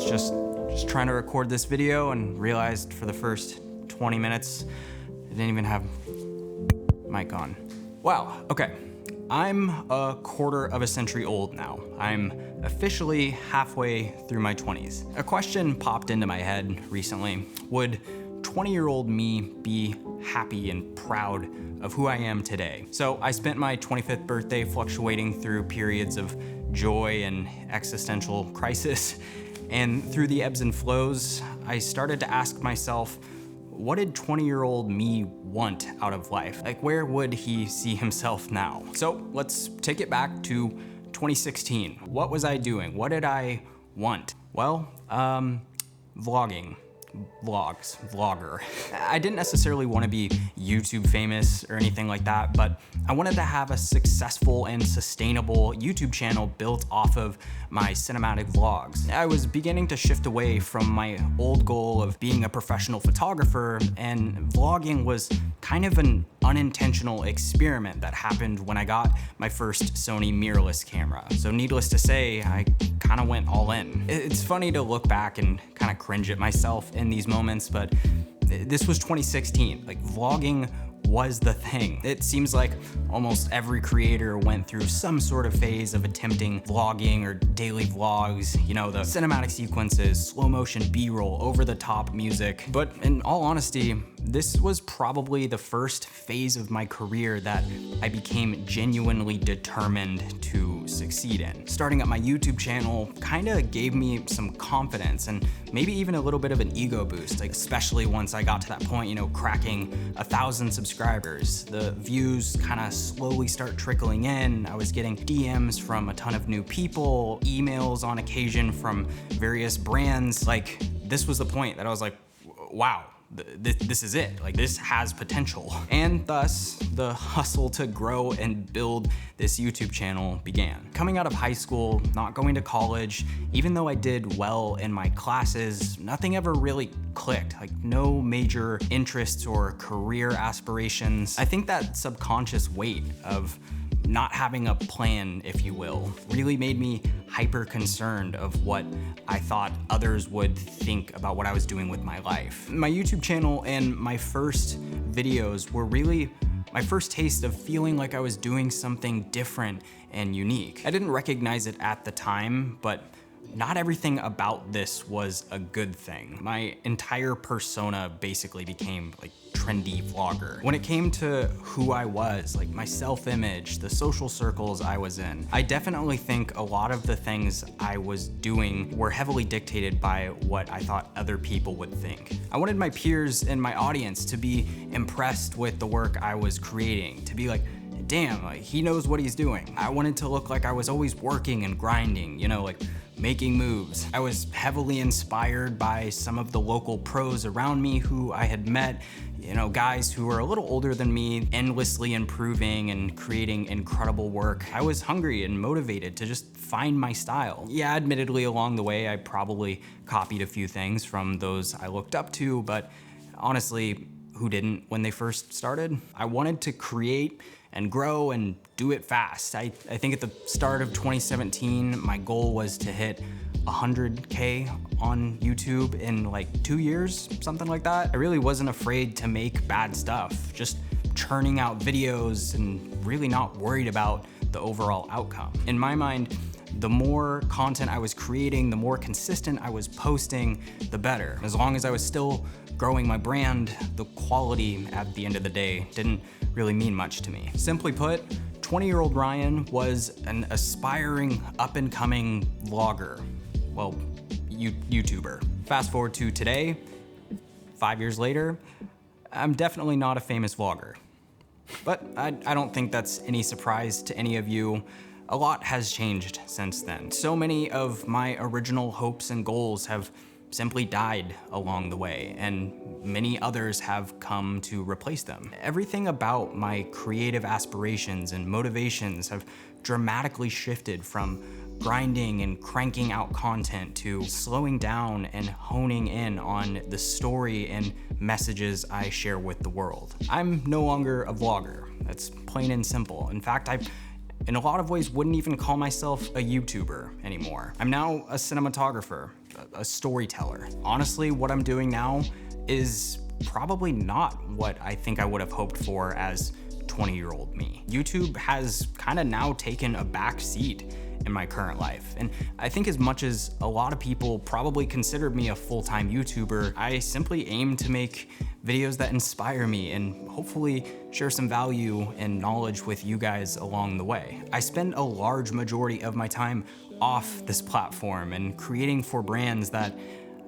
was just trying to record this video and realized for the first 20 minutes, I didn't even have mic on. Wow, okay. I'm a quarter of a century old now. I'm officially halfway through my 20s. A question popped into my head recently. Would 20-year-old me be happy and proud of who I am today? So I spent my 25th birthday fluctuating through periods of joy and existential crisis. And through the ebbs and flows, I started to ask myself, what did 20-year-old me want out of life? Like, where would he see himself now? So let's take it back to 2016. What was I doing? What did I want? Well, vlogging. Vlogger. I didn't necessarily want to be YouTube famous or anything like that, but I wanted to have a successful and sustainable YouTube channel built off of my cinematic vlogs. I was beginning to shift away from my old goal of being a professional photographer, and vlogging was kind of an unintentional experiment that happened when I got my first Sony mirrorless camera. So needless to say, I kind of went all in. It's funny to look back and kind of cringe at myself in these moments, but this was 2016. Like, vlogging was the thing. It seems like almost every creator went through some sort of phase of attempting vlogging or daily vlogs, you know, the cinematic sequences, slow motion B-roll, over the top music. But in all honesty, this was probably the first phase of my career that I became genuinely determined to succeed in. Starting up my YouTube channel kind of gave me some confidence and maybe even a little bit of an ego boost, like especially once I got to that point, you know, cracking 1,000 subscribers. The views kind of slowly start trickling in. I was getting DMs from a ton of new people, emails on occasion from various brands. Like, this was the point that I was like, wow, this is it. Like, this has potential. And thus, the hustle to grow and build this YouTube channel began. Coming out of high school, not going to college, even though I did well in my classes, nothing ever really clicked. Like, no major interests or career aspirations. I think that subconscious weight of not having a plan, if you will, really made me hyper concerned of what I thought others would think about what I was doing with my life. My YouTube channel and my first videos were really my first taste of feeling like I was doing something different and unique. I didn't recognize it at the time, but not everything about this was a good thing. My entire persona basically became like trendy vlogger. When it came to who I was, like my self-image, the social circles I was in, I definitely think a lot of the things I was doing were heavily dictated by what I thought other people would think. I wanted my peers and my audience to be impressed with the work I was creating, to be like, damn, like, he knows what he's doing. I wanted to look like I was always working and grinding, you know, like making moves. I was heavily inspired by some of the local pros around me who I had met, you know, guys who were a little older than me, endlessly improving and creating incredible work. I was hungry and motivated to just find my style. Yeah, admittedly, along the way, I probably copied a few things from those I looked up to, but honestly, who didn't when they first started? I wanted to create and grow and do it fast. I think at the start of 2017, my goal was to hit 100K on YouTube in like 2 years, something like that. I really wasn't afraid to make bad stuff, just churning out videos and really not worried about the overall outcome. In my mind, the more content I was creating, the more consistent I was posting, the better. As long as I was still growing my brand, the quality at the end of the day didn't really mean much to me. Simply put, 20-year-old Ryan was an aspiring, up-and-coming vlogger. Well, YouTuber. Fast forward to today, 5 years later, I'm definitely not a famous vlogger. But I don't think that's any surprise to any of you. A lot has changed since then. So many of my original hopes and goals have simply died along the way, and many others have come to replace them. Everything about my creative aspirations and motivations have dramatically shifted from grinding and cranking out content to slowing down and honing in on the story and messages I share with the world. I'm no longer a vlogger. That's plain and simple. In fact, I in a lot of ways wouldn't even call myself a YouTuber anymore. I'm now a cinematographer, a storyteller. Honestly, what I'm doing now is probably not what I think I would have hoped for as 20-year-old me. YouTube has kind of now taken a back seat in my current life. And I think as much as a lot of people probably considered me a full-time YouTuber, I simply aim to make videos that inspire me and hopefully share some value and knowledge with you guys along the way. I spend a large majority of my time off this platform and creating for brands that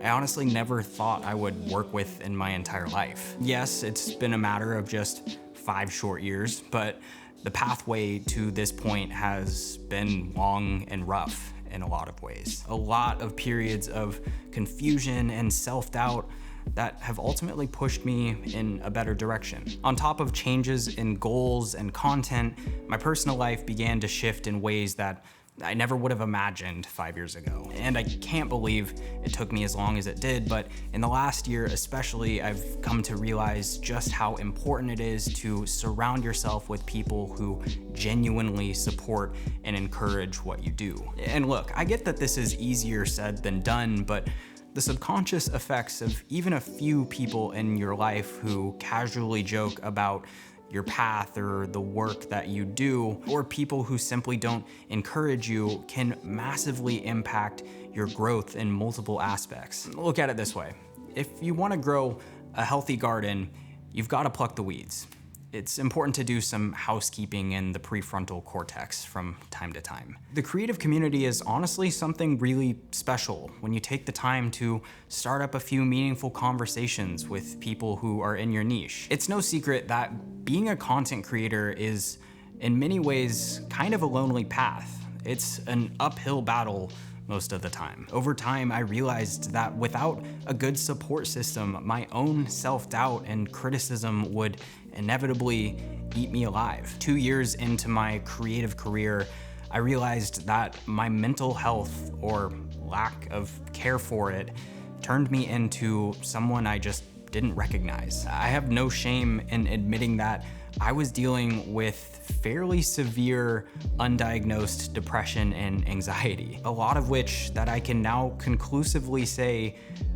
I honestly never thought I would work with in my entire life. Yes, it's been a matter of just 5 short years, but the pathway to this point has been long and rough in a lot of ways. A lot of periods of confusion and self-doubt that have ultimately pushed me in a better direction. On top of changes in goals and content, my personal life began to shift in ways that I never would have imagined 5 years ago. And I can't believe it took me as long as it did, but in the last year especially, I've come to realize just how important it is to surround yourself with people who genuinely support and encourage what you do. And look, I get that this is easier said than done, but the subconscious effects of even a few people in your life who casually joke about your path or the work that you do, or people who simply don't encourage you, can massively impact your growth in multiple aspects. Look at it this way. If you want to grow a healthy garden, you've got to pluck the weeds. It's important to do some housekeeping in the prefrontal cortex from time to time. The creative community is honestly something really special when you take the time to start up a few meaningful conversations with people who are in your niche. It's no secret that being a content creator is, in many ways, kind of a lonely path. It's an uphill battle most of the time. Over time, I realized that without a good support system, my own self-doubt and criticism would inevitably eat me alive. 2 years into my creative career, I realized that my mental health, or lack of care for it, turned me into someone I just didn't recognize. I have no shame in admitting that I was dealing with fairly severe undiagnosed depression and anxiety, a lot of which that I can now conclusively say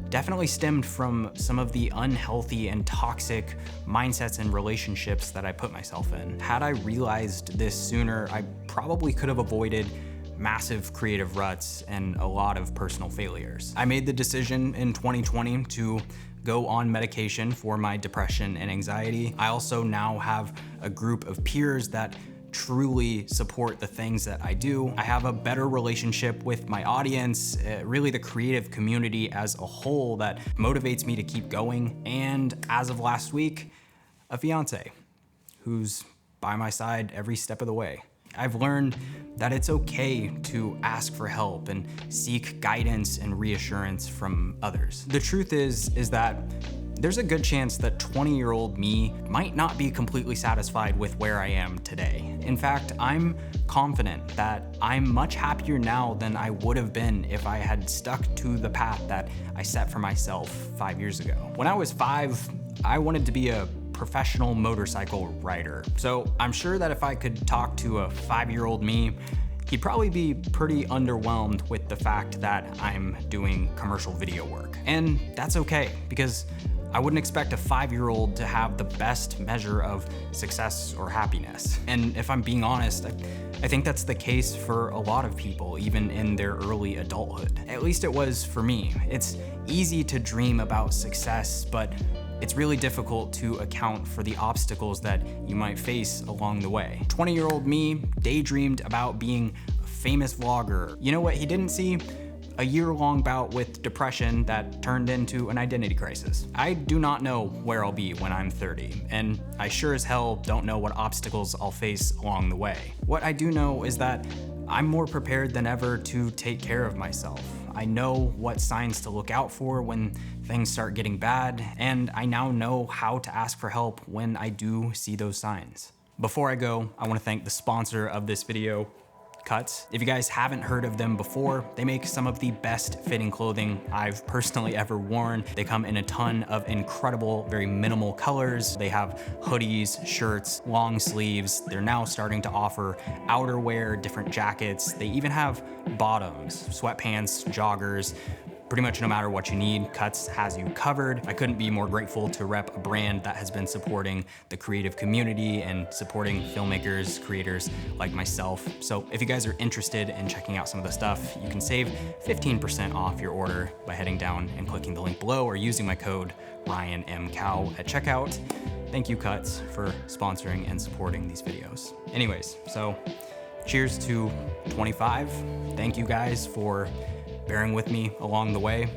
definitely stemmed from some of the unhealthy and toxic mindsets and relationships that I put myself in. Had I realized this sooner, I probably could have avoided massive creative ruts and a lot of personal failures. I made the decision in 2020 to go on medication for my depression and anxiety. I also now have a group of peers that truly support the things that I do. I have a better relationship with my audience, really the creative community as a whole that motivates me to keep going. And as of last week, a fiance who's by my side every step of the way. I've learned that it's okay to ask for help and seek guidance and reassurance from others. The truth is that there's a good chance that 20-year-old me might not be completely satisfied with where I am today. In fact, I'm confident that I'm much happier now than I would have been if I had stuck to the path that I set for myself 5 years ago. When I was 5, I wanted to be a professional motorcycle rider. So I'm sure that if I could talk to a 5-year-old me, he'd probably be pretty underwhelmed with the fact that I'm doing commercial video work. And that's okay, because I wouldn't expect a 5-year-old to have the best measure of success or happiness. And if I'm being honest, I think that's the case for a lot of people, even in their early adulthood. At least it was for me. It's easy to dream about success, but it's really difficult to account for the obstacles that you might face along the way. 20-year-old me daydreamed about being a famous vlogger. You know what he didn't see? A year-long bout with depression that turned into an identity crisis. I do not know where I'll be when I'm 30, and I sure as hell don't know what obstacles I'll face along the way. What I do know is that I'm more prepared than ever to take care of myself. I know what signs to look out for when things start getting bad, and I now know how to ask for help when I do see those signs. Before I go, I want to thank the sponsor of this video, Cuts. If you guys haven't heard of them before, they make some of the best fitting clothing I've personally ever worn. They come in a ton of incredible, very minimal colors. They have hoodies, shirts, long sleeves. They're now starting to offer outerwear, different jackets. They even have bottoms, sweatpants, joggers, Pretty much no matter what you need, Cuts has you covered. I couldn't be more grateful to rep a brand that has been supporting the creative community and supporting filmmakers, creators like myself. So if you guys are interested in checking out some of the stuff, you can save 15% off your order by heading down and clicking the link below or using my code RyanMCow at checkout. Thank you, Cuts, for sponsoring and supporting these videos. Anyways, so cheers to 25. Thank you guys for bearing with me along the way.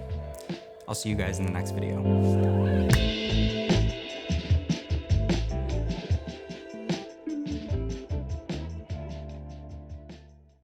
I'll see you guys in the next video.